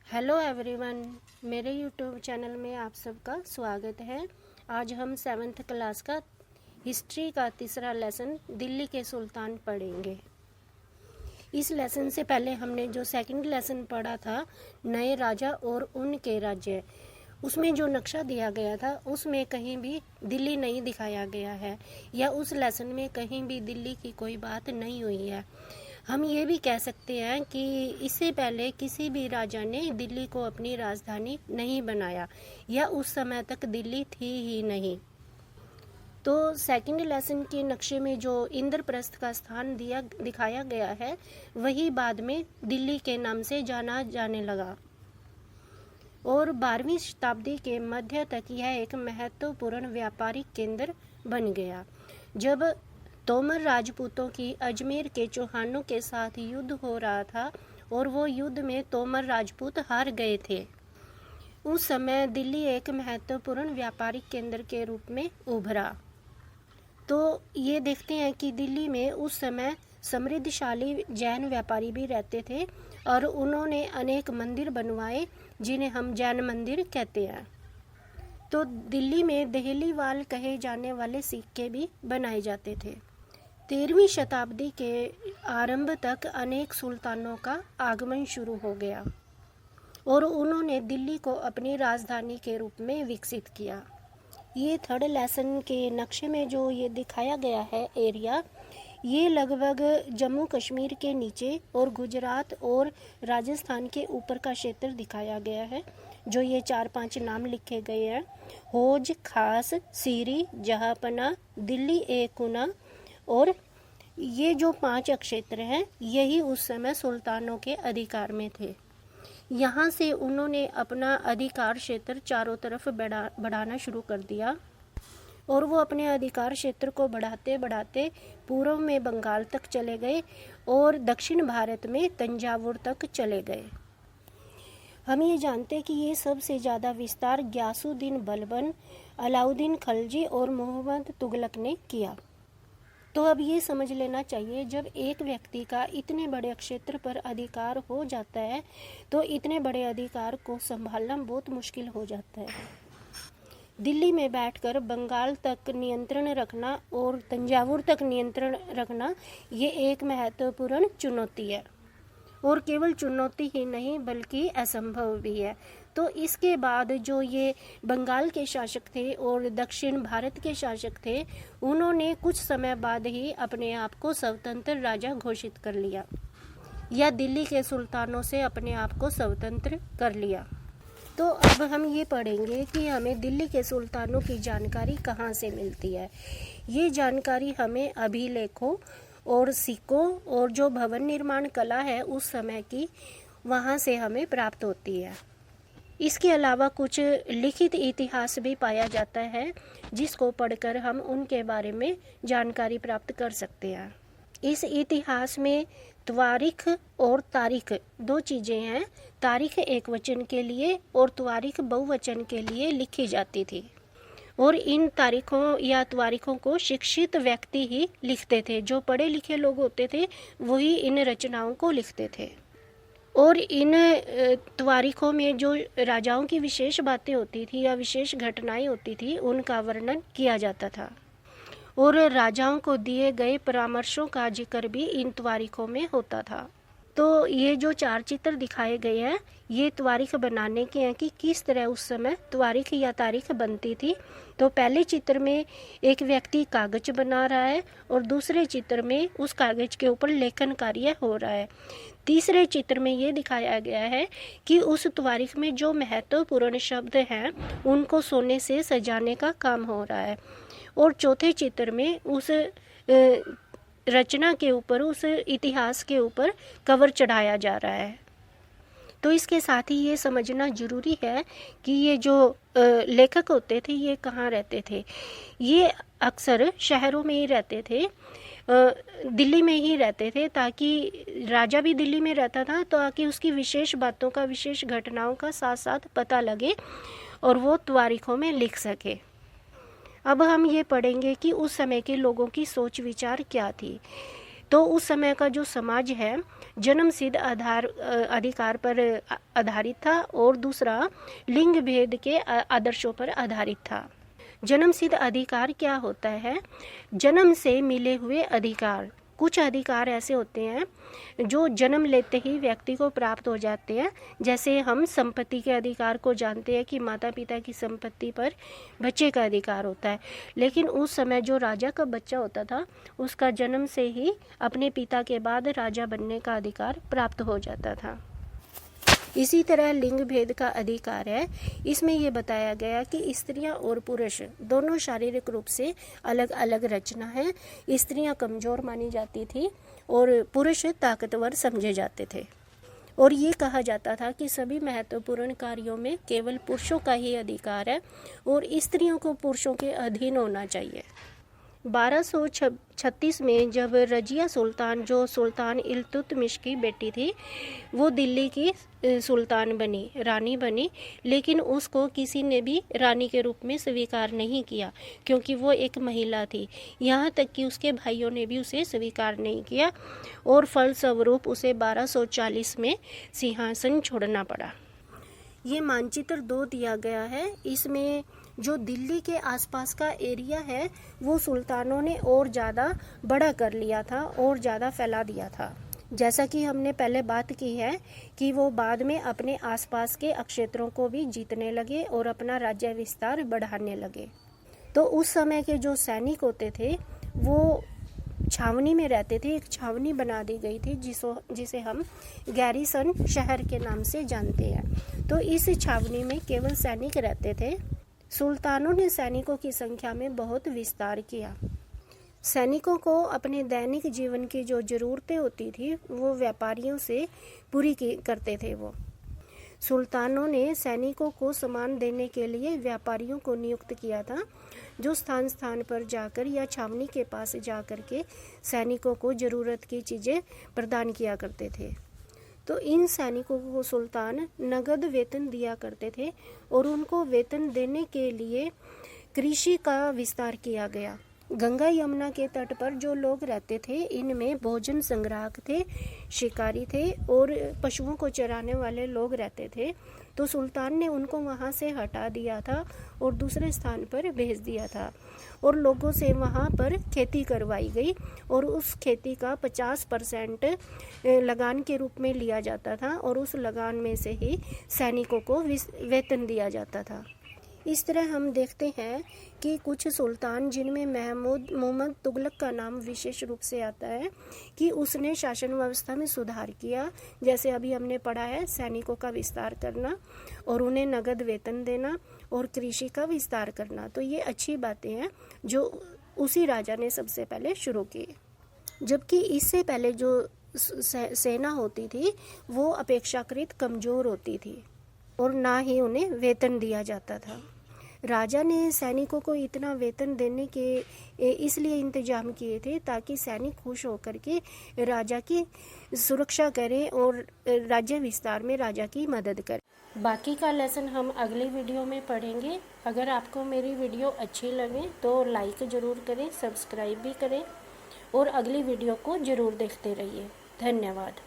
Hello everyone, मेरे YouTube channel में आप सबका स्वागत है। आज हम 7th क्लास का हिस्ट्री का तीसरा लेसन दिल्ली के सुल्तान पढ़ेंगे। इस लेसन से पहले हमने जो सेकंड लेसन पढ़ा था नए राजा और उनके राज्य, उसमें जो नक्शा दिया गया था उसमें कहीं भी दिल्ली नहीं दिखाया गया है, या उस लेसन में कहीं भी दिल्ली की कोई बात नहीं हुई है। हम ये भी कह सकते हैं कि इससे पहले किसी भी राजा ने दिल्ली को अपनी राजधानी नहीं बनाया, या उस समय तक दिल्ली थी ही नहीं। तो सेकंड लेसन के नक्शे में जो इंद्रप्रस्थ का स्थान दिखाया गया है, वही बाद में दिल्ली के नाम से जाना जाने लगा और 12वीं शताब्दी के मध्य तक यह एक महत्वपूर्ण व्यापारिक केंद्र बन गया। जब तोमर राजपूतों की अजमेर के चौहानों के साथ युद्ध हो रहा था और वो युद्ध में तोमर राजपूत हार गए थे, उस समय दिल्ली एक महत्वपूर्ण व्यापारिक केंद्र के रूप में उभरा। तो ये देखते हैं कि दिल्ली में उस समय समृद्धशाली जैन व्यापारी भी रहते थे और उन्होंने अनेक मंदिर बनवाए जिन्हें हम जैन मंदिर कहते हैं। तो दिल्ली में देहलीवाल कहे जाने वाले सिक्के भी बनाए जाते थे। 13वीं शताब्दी के आरंभ तक अनेक सुल्तानों का आगमन शुरू हो गया और उन्होंने दिल्ली को अपनी राजधानी के रूप में विकसित किया। ये थर्ड लेसन के नक्शे में जो ये दिखाया गया है एरिया, ये लगभग जम्मू कश्मीर के नीचे और गुजरात और राजस्थान के ऊपर का क्षेत्र दिखाया गया है। जो ये 4-5 नाम लिखे गए हैं, हौज, खास, सीरी, जहांपना, दिल्ली ए-कुना, और ये जो 5 क्षेत्र हैं यही उस समय सुल्तानों के अधिकार में थे। यहाँ से उन्होंने अपना अधिकार क्षेत्र चारों तरफ बढ़ाना शुरू कर दिया और वो अपने अधिकार क्षेत्र को बढ़ाते बढ़ाते पूर्व में बंगाल तक चले गए और दक्षिण भारत में तंजावुर तक चले गए। हम ये जानते हैं कि ये सबसे ज़्यादा विस्तार गियासुद्दीन बलबन, अलाउद्दीन खलजी और मोहम्मद तुगलक ने किया। तो अब ये समझ लेना चाहिए, जब एक व्यक्ति का इतने बड़े क्षेत्र पर अधिकार हो जाता है तो इतने बड़े अधिकार को संभालना बहुत मुश्किल हो जाता है। दिल्ली में बैठकर बंगाल तक नियंत्रण रखना और तंजावुर तक नियंत्रण रखना, ये एक महत्वपूर्ण चुनौती है और केवल चुनौती ही नहीं बल्कि असंभव भी है। तो इसके बाद जो ये बंगाल के शासक थे और दक्षिण भारत के शासक थे, उन्होंने कुछ समय बाद ही अपने आप को स्वतंत्र राजा घोषित कर लिया, या दिल्ली के सुल्तानों से अपने आप को स्वतंत्र कर लिया। तो अब हम ये पढ़ेंगे कि हमें दिल्ली के सुल्तानों की जानकारी कहाँ से मिलती है। ये जानकारी हमें अभिलेखों और सिक्कों और जो भवन निर्माण कला है उस समय की, वहाँ से हमें प्राप्त होती है। इसके अलावा कुछ लिखित इतिहास भी पाया जाता है जिसको पढ़कर हम उनके बारे में जानकारी प्राप्त कर सकते हैं। इस इतिहास में त्वारीख और तारीख 2 चीज़ें हैं। तारीख एक वचन के लिए और त्वारीख बहुवचन के लिए लिखी जाती थी, और इन तारीखों या त्वारीखों को शिक्षित व्यक्ति ही लिखते थे। जो पढ़े लिखे लोग होते थे वही इन रचनाओं को लिखते थे, और इन त्वारीखों में जो राजाओं की विशेष बातें होती थी या विशेष घटनाएं होती थी उनका वर्णन किया जाता था, और राजाओं को दिए गए परामर्शों का जिक्र भी इन त्वारीखों में होता था। तो ये जो 4 चित्र दिखाए गए हैं ये त्वारीख बनाने के हैं कि किस तरह उस समय त्वारीख या तारीख बनती थी। तो पहले चित्र में एक व्यक्ति कागज बना रहा है और दूसरे चित्र में उस कागज के ऊपर लेखन कार्य हो रहा है। तीसरे चित्र में ये दिखाया गया है कि उस त्वारीख में जो महत्वपूर्ण शब्द हैं उनको सोने से सजाने का काम हो रहा है, और चौथे चित्र में उस रचना के ऊपर, उस इतिहास के ऊपर कवर चढ़ाया जा रहा है। तो इसके साथ ही ये समझना जरूरी है कि ये जो लेखक होते थे ये कहाँ रहते थे। ये अक्सर शहरों में ही रहते थे, दिल्ली में ही रहते थे, ताकि राजा भी दिल्ली में रहता था ताकि उसकी विशेष बातों का, विशेष घटनाओं का साथ साथ पता लगे और वो त्वारीखों में लिख सके। अब हम ये पढ़ेंगे कि उस समय के लोगों की सोच विचार क्या थी। तो उस समय का जो समाज है, जन्म सिद्ध अधिकार पर आधारित था और दूसरा लिंग भेद के आदर्शों पर आधारित था। जन्म सिद्ध अधिकार क्या होता है? जन्म से मिले हुए अधिकार। कुछ अधिकार ऐसे होते हैं जो जन्म लेते ही व्यक्ति को प्राप्त हो जाते हैं। जैसे हम संपत्ति के अधिकार को जानते हैं कि माता पिता की संपत्ति पर बच्चे का अधिकार होता है, लेकिन उस समय जो राजा का बच्चा होता था उसका जन्म से ही अपने पिता के बाद राजा बनने का अधिकार प्राप्त हो जाता था। इसी तरह लिंग भेद का अधिकार है। इसमें यह बताया गया कि स्त्रियां और पुरुष दोनों शारीरिक रूप से अलग अलग रचना है। स्त्रियां कमजोर मानी जाती थी और पुरुष ताकतवर समझे जाते थे, और ये कहा जाता था कि सभी महत्वपूर्ण कार्यों में केवल पुरुषों का ही अधिकार है और स्त्रियों को पुरुषों के अधीन होना चाहिए। 1236 में जब रजिया सुल्तान, जो सुल्तान इल्तुतमिश की बेटी थी, वो दिल्ली की सुल्तान बनी, रानी बनी, लेकिन उसको किसी ने भी रानी के रूप में स्वीकार नहीं किया क्योंकि वो एक महिला थी। यहाँ तक कि उसके भाइयों ने भी उसे स्वीकार नहीं किया और फलस्वरूप उसे 1240 में सिंहासन छोड़ना पड़ा। ये मानचित्र 2 दिया गया है। इसमें जो दिल्ली के आसपास का एरिया है वो सुल्तानों ने और ज़्यादा बड़ा कर लिया था और ज़्यादा फैला दिया था। जैसा कि हमने पहले बात की है कि वो बाद में अपने आसपास के क्षेत्रों को भी जीतने लगे और अपना राज्य विस्तार बढ़ाने लगे। तो उस समय के जो सैनिक होते थे वो छावनी में रहते थे। एक छावनी बना दी गई थी जिसे हम गैरिसन शहर के नाम से जानते हैं। तो इस छावनी में केवल सैनिक रहते थे। सुल्तानों ने सैनिकों की संख्या में बहुत विस्तार किया। सैनिकों को अपने दैनिक जीवन की जो ज़रूरतें होती थी वो व्यापारियों से पूरी करते थे। वो सुल्तानों ने सैनिकों को सम्मान देने के लिए व्यापारियों को नियुक्त किया था, जो स्थान स्थान पर जाकर या छावनी के पास जाकर के सैनिकों को ज़रूरत की चीज़ें प्रदान किया करते थे। तो इन सैनिकों को सुल्तान नगद वेतन दिया करते थे और उनको वेतन देने के लिए कृषि का विस्तार किया गया। गंगा यमुना के तट पर जो लोग रहते थे इनमें भोजन संग्राहक थे, शिकारी थे और पशुओं को चराने वाले लोग रहते थे। तो सुल्तान ने उनको वहाँ से हटा दिया था और दूसरे स्थान पर भेज दिया था और लोगों से वहाँ पर खेती करवाई गई और उस खेती का 50% लगान के रूप में लिया जाता था और उस लगान में से ही सैनिकों को वेतन दिया जाता था। इस तरह हम देखते हैं कि कुछ सुल्तान, जिनमें मोहम्मद तुगलक का नाम विशेष रूप से आता है, कि उसने शासन व्यवस्था में सुधार किया। जैसे अभी हमने पढ़ा है, सैनिकों का विस्तार करना और उन्हें नगद वेतन देना और कृषि का विस्तार करना। तो ये अच्छी बातें हैं जो उसी राजा ने सबसे पहले शुरू की। जबकि इससे पहले जो सेना होती थी वो अपेक्षाकृत कमज़ोर होती थी और ना ही उन्हें वेतन दिया जाता था। राजा ने सैनिकों को इतना वेतन देने के इसलिए इंतजाम किए थे ताकि सैनिक खुश होकर के राजा की सुरक्षा करें और राज्य विस्तार में राजा की मदद करें। बाकी का लेसन हम अगले वीडियो में पढ़ेंगे। अगर आपको मेरी वीडियो अच्छी लगे तो लाइक ज़रूर करें, सब्सक्राइब भी करें और अगली वीडियो को ज़रूर देखते रहिए। धन्यवाद।